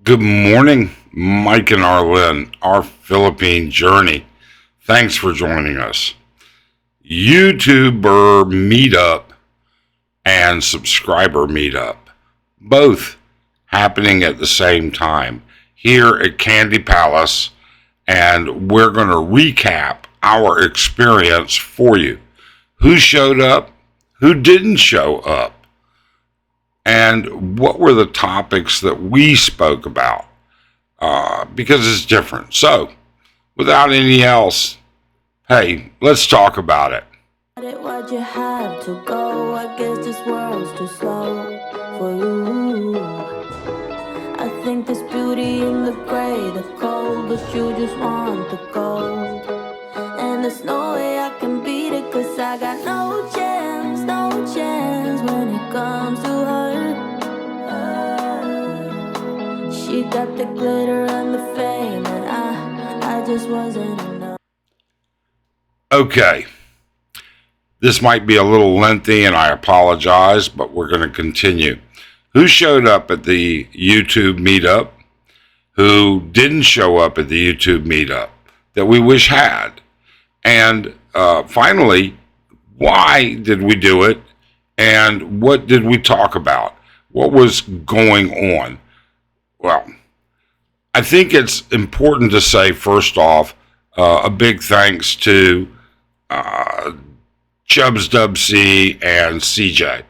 Good morning, Mike and Arlen, our Philippine journey. Thanks for joining us. YouTuber Meetup and subscriber Meetup, both happening at the same time here at Candy Palace, and we're going to recap our experience for you. Who showed up, who didn't show up, and what were the topics that we spoke about, because it's different. So, without any else, hey, let's talk about it. Why'd you have to go? I guess this world's too slow for you. I think there's beauty in the gray, the cold, but you just want the gold. And there's no way I can beat it, cause I got no chance, no chance when it comes to her. She got the glitter and the fame, and I just wasn't enough. Okay. This might be a little lengthy, and I apologize, but we're going to continue. Who showed up at the YouTube meetup? Who didn't show up at the YouTube meetup that we wish had? And finally, why did we do it? And what did we talk about? What was going on? Well, I think it's important to say, first off, a big thanks to Chubbs Dub C and CJ.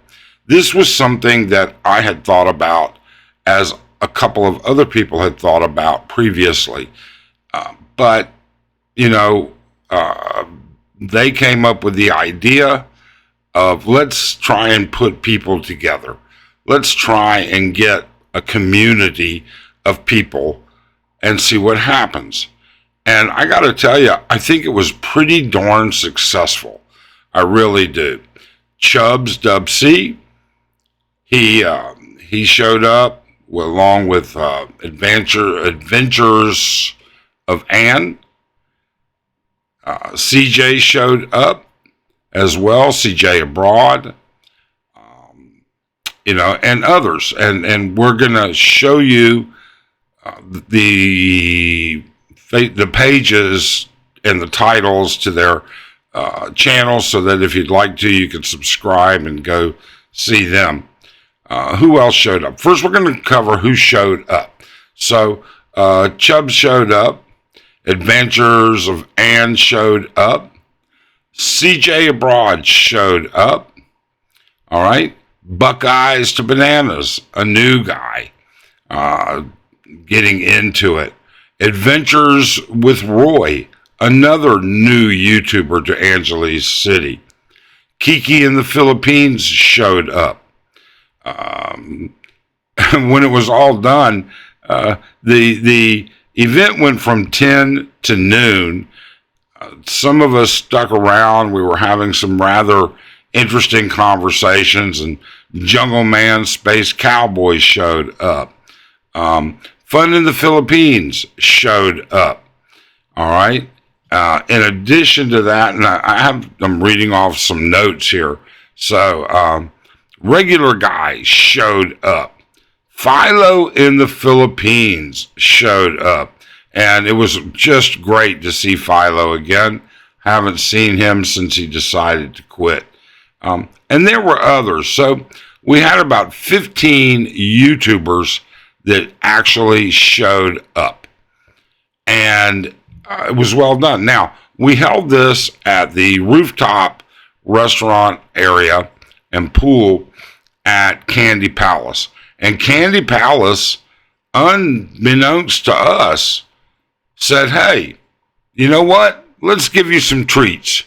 This was something that I had thought about, as a couple of other people had thought about previously. But, they came up with the idea of, let's try and put people together. Let's try and get a community of people and see what happens. And I got to tell you, I think it was pretty darn successful. I really do. Chubbs Dub C, he showed up along with Adventures of Anne. CJ showed up as well, CJ Abroad, and others. And we're going to show you the pages and the titles to their channels, so that if you'd like to, you can subscribe and go see them. Who else showed up? First, we're going to cover who showed up. So, Chubb showed up. Adventures of Anne showed up. CJ Abroad showed up. All right. Buckeyes to Bananas, a new guy, getting into it. Adventures with Roy, another new YouTuber to Angeles City. Kiki in the Philippines showed up. When it was all done, the event went from 10 to noon. Some of us stuck around. We were having some rather interesting conversations, and Jungle Man Space Cowboy showed up. Fun in the Philippines showed up. All right. In addition to that, and I'm reading off some notes here. So, Regular Guy showed up. Philo in the Philippines showed up. And it was just great to see Philo again. Haven't seen him since he decided to quit. And there were others. So we had about 15 YouTubers that actually showed up. And it was well done. Now, we held this at the rooftop restaurant area and pool at Candy Palace. And Candy Palace, unbeknownst to us, said, hey, you know what? Let's give you some treats.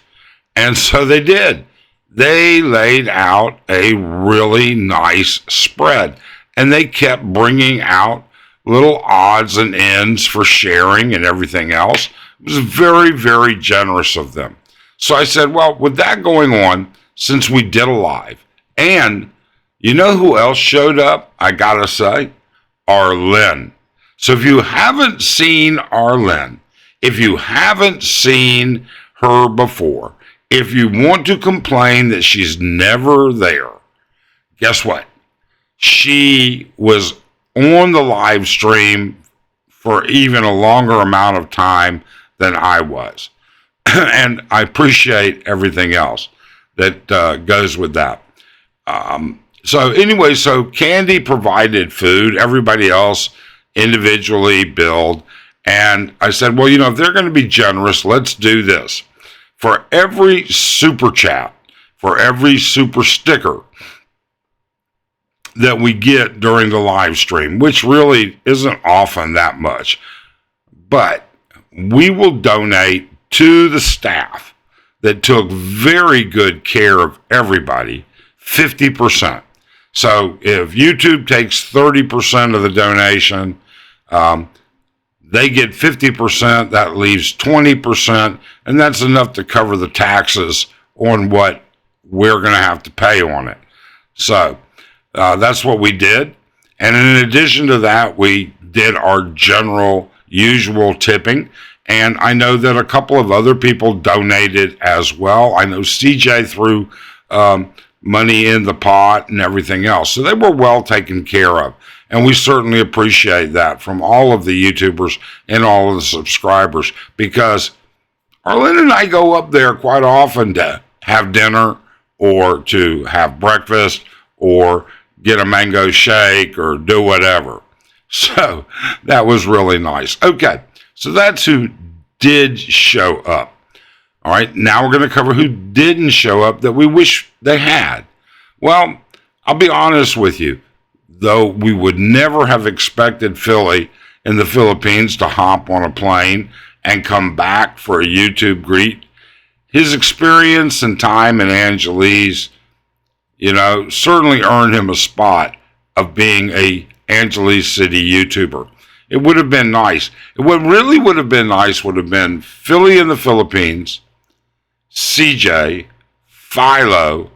And so they did. They laid out a really nice spread. And they kept bringing out little odds and ends for sharing and everything else. It was very, very generous of them. So I said, well, with that going on, since we did a live, and you know who else showed up? I gotta say, Arlen. So if you haven't seen Arlen, if you haven't seen her before, if you want to complain that she's never there, guess what? She was on the live stream for even a longer amount of time than I was. And I appreciate everything else that goes with that. So anyway, so Candy provided food, everybody else individually billed. And I said, well, if they're going to be generous, let's do this. For every super chat, for every super sticker that we get during the live stream, which really isn't often that much, but we will donate to the staff that took very good care of everybody, 50%. So if YouTube takes 30% of the donation, they get 50%, that leaves 20%, and that's enough to cover the taxes on what we're going to have to pay on it. So that's what we did. And in addition to that, we did our general usual tipping. And I know that a couple of other people donated as well. I know CJ threw money in the pot and everything else. So they were well taken care of. And we certainly appreciate that from all of the YouTubers and all of the subscribers, because Arlene and I go up there quite often to have dinner or to have breakfast or get a mango shake or do whatever. So that was really nice. Okay, so that's who did show up. All right, now we're going to cover who didn't show up that we wish they had. Well, I'll be honest with you. Though we would never have expected Philly in the Philippines to hop on a plane and come back for a YouTube greet, his experience and time in Angeles, certainly earned him a spot of being a Angeles City YouTuber. It would have been nice. What really would have been nice would have been Philly in the Philippines, CJ, Philo,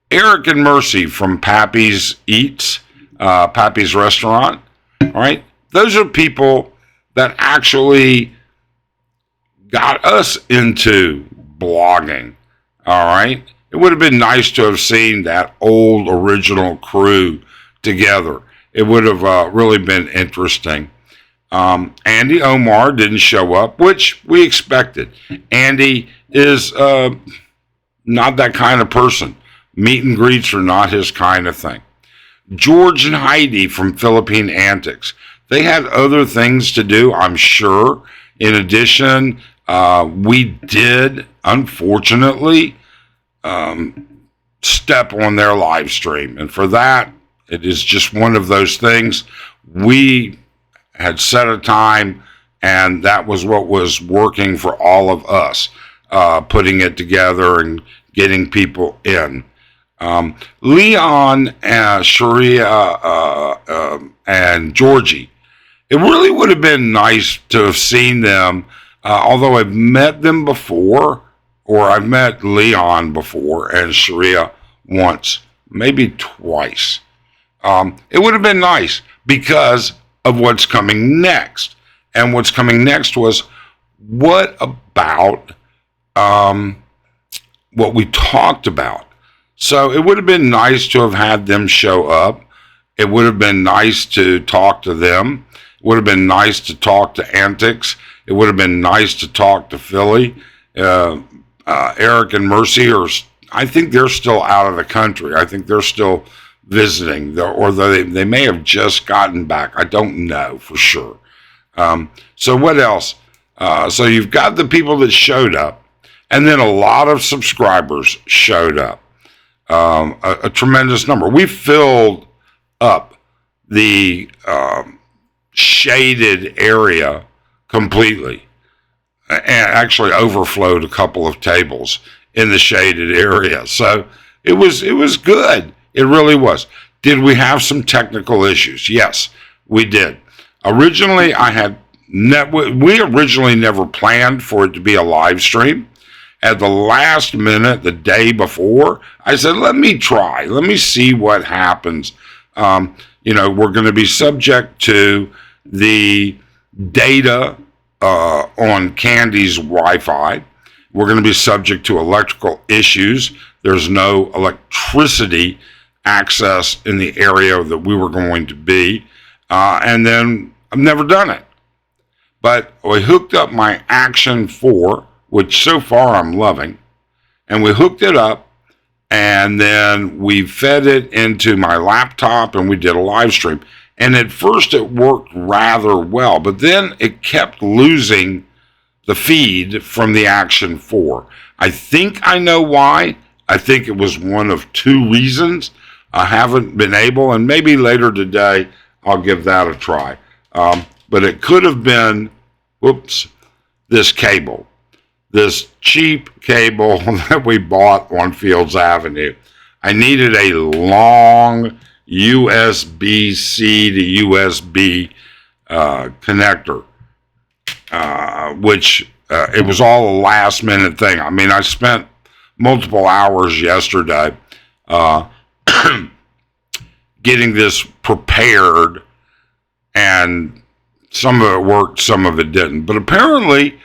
Eric and Mercy from Pappy's Eats, Pappy's Restaurant. All right. Those are people that actually got us into blogging. All right. It would have been nice to have seen that old original crew together. It would have really been interesting. Andy Omar didn't show up, which we expected. Andy is not that kind of person. Meet and greets are not his kind of thing. George and Heidi from Philippine Antics. They had other things to do, I'm sure. In addition, we did, unfortunately, step on their live stream. And for that, it is just one of those things. We had set a time, and that was what was working for all of us, putting it together and getting people in. Leon, Sharia, and Georgie. It really would have been nice to have seen them, although I've met them before, or I've met Leon before and Sharia once, maybe twice. It would have been nice because of what's coming next. And what's coming next was, what about what we talked about? So it would have been nice to have had them show up. It would have been nice to talk to them. It would have been nice to talk to Antics. It would have been nice to talk to Philly. Eric and Mercy I think they're still out of the country. I think they're still visiting, or they may have just gotten back. I don't know for sure. So what else? So you've got the people that showed up, and then a lot of subscribers showed up. A tremendous number. We filled up the shaded area completely, and actually overflowed a couple of tables in the shaded area. So it was good. It really was. Did we have some technical issues? Yes, we did. Originally, we originally never planned for it to be a live stream. At the last minute, the day before, I said, let me try. Let me see what happens. We're going to be subject to the data on Candy's Wi-Fi. We're going to be subject to electrical issues. There's no electricity access in the area that we were going to be. and then I've never done it. But we hooked up my Action 4, which so far I'm loving, and we hooked it up, and then we fed it into my laptop, and we did a live stream. And at first it worked rather well, but then it kept losing the feed from the Action 4. I think I know why. I think it was one of two reasons. I haven't been able, and maybe later today I'll give that a try. But it could have been, this cable, this cheap cable that we bought on Fields Avenue. I needed a long USB-C to USB connector, which it was all a last minute thing. I mean, I spent multiple hours yesterday getting this prepared, and some of it worked, some of it didn't. But apparently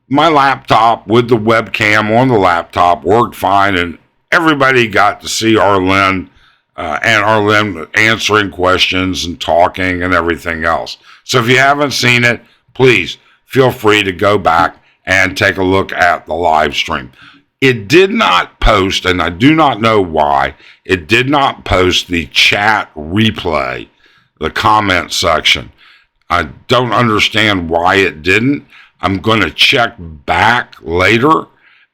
my laptop with the webcam on the laptop worked fine, and everybody got to see Arlen and Arlen answering questions and talking and everything else. So if you haven't seen it, please feel free to go back and take a look at the live stream. It did not post, and I do not know why, it did not post the chat replay, the comment section. I don't understand why it didn't. I'm going to check back later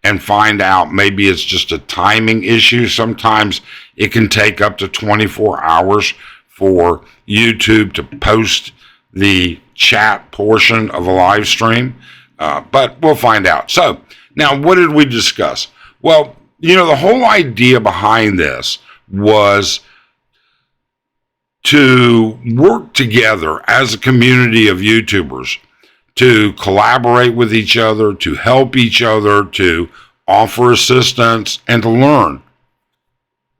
and find out. Maybe it's just a timing issue. Sometimes it can take up to 24 hours for YouTube to post the chat portion of a live stream, but we'll find out. So now, what did we discuss? Well, the whole idea behind this was to work together as a community of YouTubers, to collaborate with each other, to help each other, to offer assistance, and to learn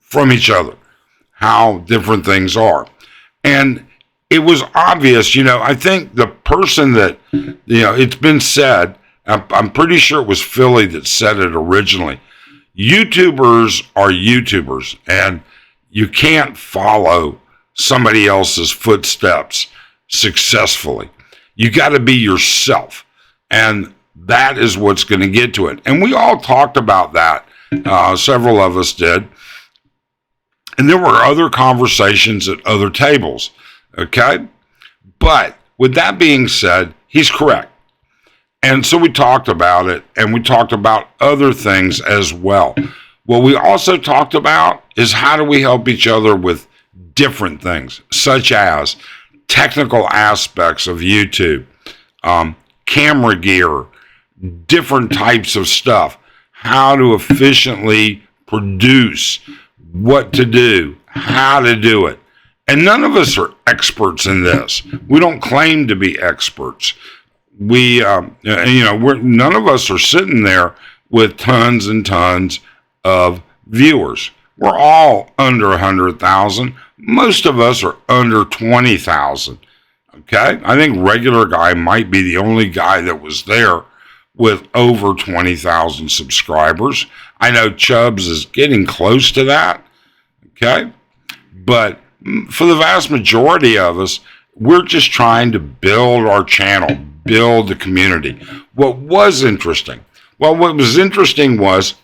from each other how different things are. And it was obvious, I think the person that, it's been said, I'm pretty sure it was Philly that said it originally. YouTubers are YouTubers, and you can't follow somebody else's footsteps successfully. You got to be yourself, and that is what's going to get to it. And we all talked about that. Several of us did. And there were other conversations at other tables, okay? But with that being said, he's correct. And so we talked about it, and we talked about other things as well. What we also talked about is how do we help each other with different things, such as technical aspects of YouTube, camera gear, different types of stuff, how to efficiently produce, what to do, how to do it. And none of us are experts in this. We don't claim to be experts. None of us are sitting there with tons and tons of viewers. We're all under 100,000. Most of us are under 20,000. Okay? I think Regular Guy might be the only guy that was there with over 20,000 subscribers. I know Chubbs is getting close to that. Okay? But for the vast majority of us, we're just trying to build our channel, build the community. What was interesting? Well, what was interesting was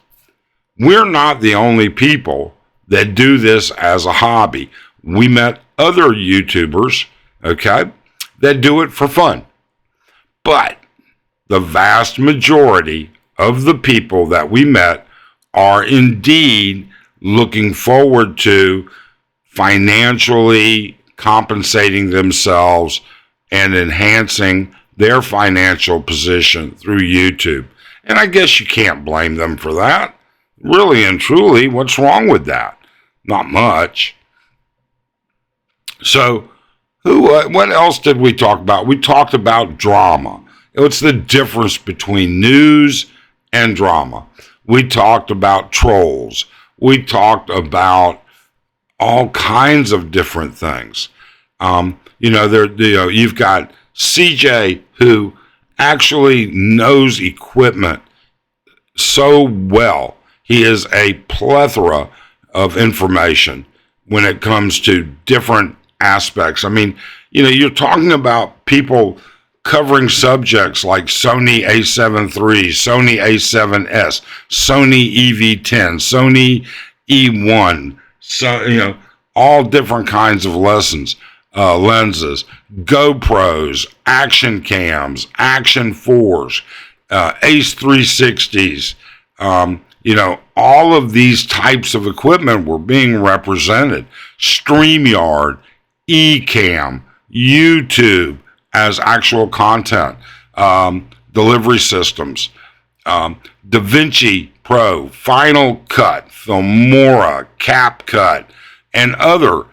we're not the only people that do this as a hobby. We met other YouTubers, okay, that do it for fun. But the vast majority of the people that we met are indeed looking forward to financially compensating themselves and enhancing their financial position through YouTube. And I guess you can't blame them for that. Really and truly, what's wrong with that? Not much. So, what else did we talk about? We talked about drama. What's the difference between news and drama? We talked about trolls. We talked about all kinds of different things. You've got CJ, who actually knows equipment so well. He is a plethora of information when it comes to different aspects. I mean, You're talking about people covering subjects like Sony A7 III, Sony A7S, Sony EV10, Sony E1, so all different kinds of lenses, GoPros, action cams, action 4s, Ace 360s. All of these types of equipment were being represented. StreamYard, Ecamm, YouTube as actual content, delivery systems, DaVinci Pro, Final Cut, Filmora, CapCut, and other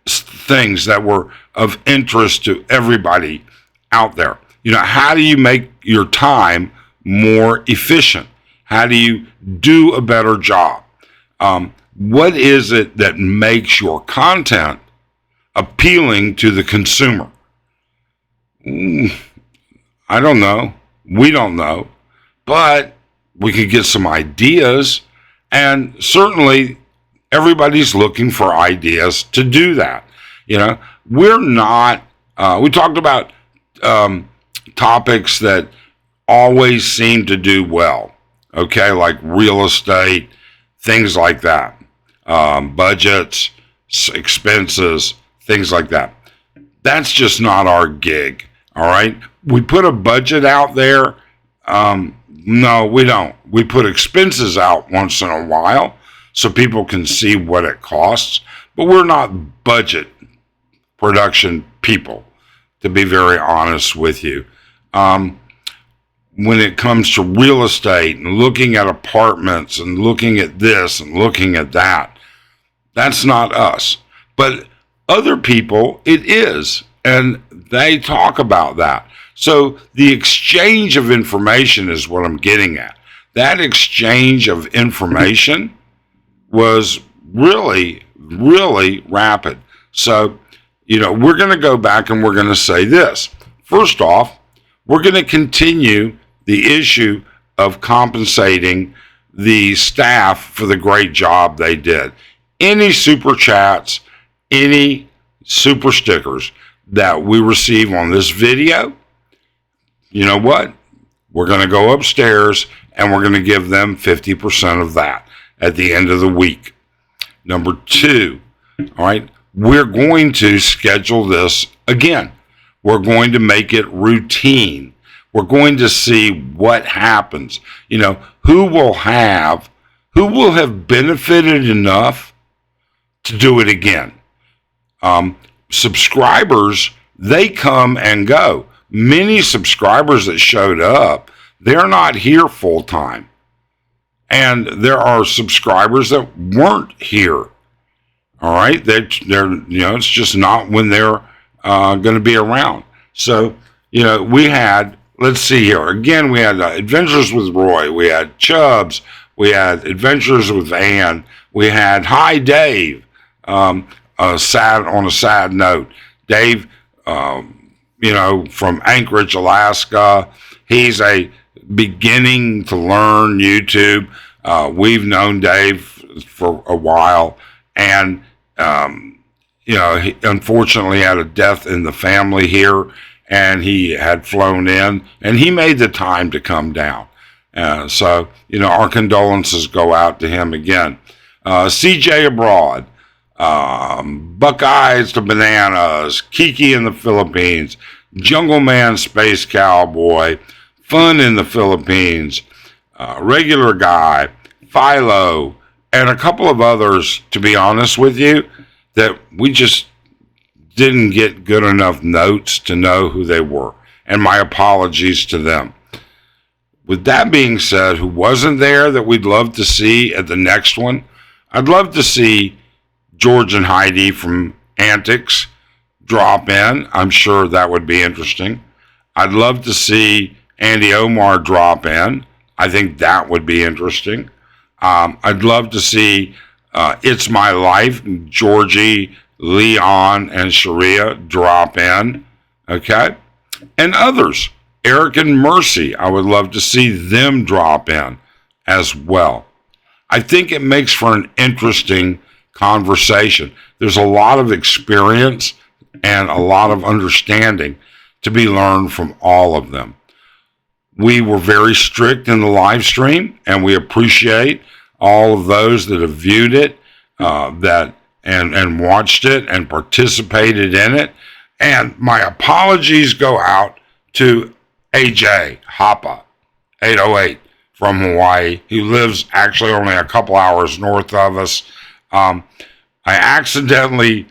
things that were of interest to everybody out there. How do you make your time more efficient? How do you do a better job? What is it that makes your content appealing to the consumer? I don't know. We don't know. But we could get some ideas. And certainly everybody's looking for ideas to do that. We're not, we talked about topics that always seem to do well. Okay, like real estate, things like that, budgets, expenses, things like that. That's just not our gig, all right? We put a budget out there. No, we don't. We put expenses out once in a while so people can see what it costs, but we're not budget production people, to be very honest with you. When it comes to real estate and looking at apartments and looking at this and looking at that, that's not us. But other people, it is, and they talk about that. So the exchange of information is what I'm getting at. That exchange of information was really, really rapid. So, we're going to go back and we're going to say this. First off, we're going to continue the issue of compensating the staff for the great job they did. Any super chats, any super stickers that we receive on this video, you know what? We're going to go upstairs and we're going to give them 50% of that at the end of the week. Number two, all right, we're going to schedule this again. We're going to make it routine. We're going to see what happens. Who will have benefited enough to do it again. Subscribers, they come and go. Many subscribers that showed up, they're not here full time. And there are subscribers that weren't here. All right, they're it's just not when they're going to be around. So we had. Let's see here. Again, we had Adventures with Roy. We had Chubbs. We had Adventures with Ann. We had Hi Dave. On a sad note, Dave, from Anchorage, Alaska. He's beginning to learn YouTube. We've known Dave for a while, and he unfortunately had a death in the family here. And he had flown in, and he made the time to come down. So, our condolences go out to him again. CJ abroad, Buckeyes to Bananas, Kiki in the Philippines, Jungle Man Space Cowboy, Fun in the Philippines, Regular Guy, Philo, and a couple of others, to be honest with you, that we just didn't get good enough notes to know who they were. And my apologies to them. With that being said, who wasn't there that we'd love to see at the next one? I'd love to see George and Heidi from Antics drop in. I'm sure that would be interesting. I'd love to see Andy Omar drop in. I think that would be interesting. I'd love to see It's My Life, Georgie, Leon, and Sharia drop in, okay? And others, Eric and Mercy, I would love to see them drop in as well. I think it makes for an interesting conversation. There's a lot of experience and a lot of understanding to be learned from all of them. We were very strict in the live stream, and we appreciate all of those that have viewed it, and watched it and participated in it. And my apologies go out to AJ Hapa 808 from Hawaii, who lives actually only a couple hours north of us. I accidentally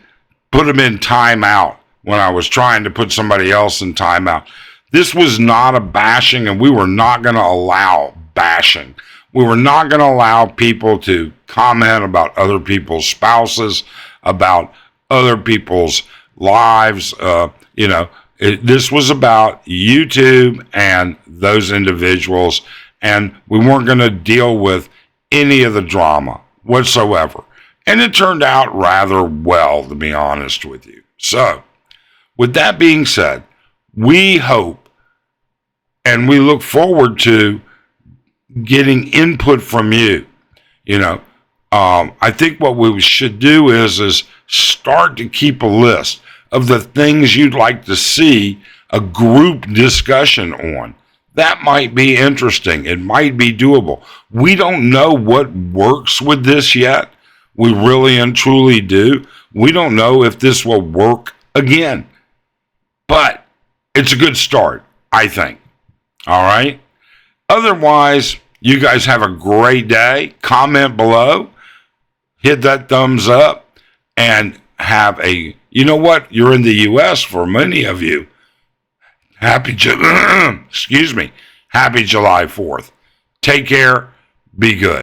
put him in timeout when I was trying to put somebody else in timeout. This was not a bashing, and we were not going to allow bashing. We were not going to allow people to comment about other people's spouses, about other people's lives. This was about YouTube and those individuals, and we weren't going to deal with any of the drama whatsoever. And it turned out rather well, to be honest with you. So, with that being said, we hope and we look forward to getting input from you. I think what we should do is start to keep a list of the things you'd like to see a group discussion on. That might be interesting. It might be doable. We don't know what works with this yet. We really and truly do. We don't know if this will work again. But it's a good start, I think. All right? Otherwise, you guys have a great day. Comment below. Hit that thumbs up. And have a, you know what? You're in the U.S. for many of you. Happy July 4th. Take care. Be good.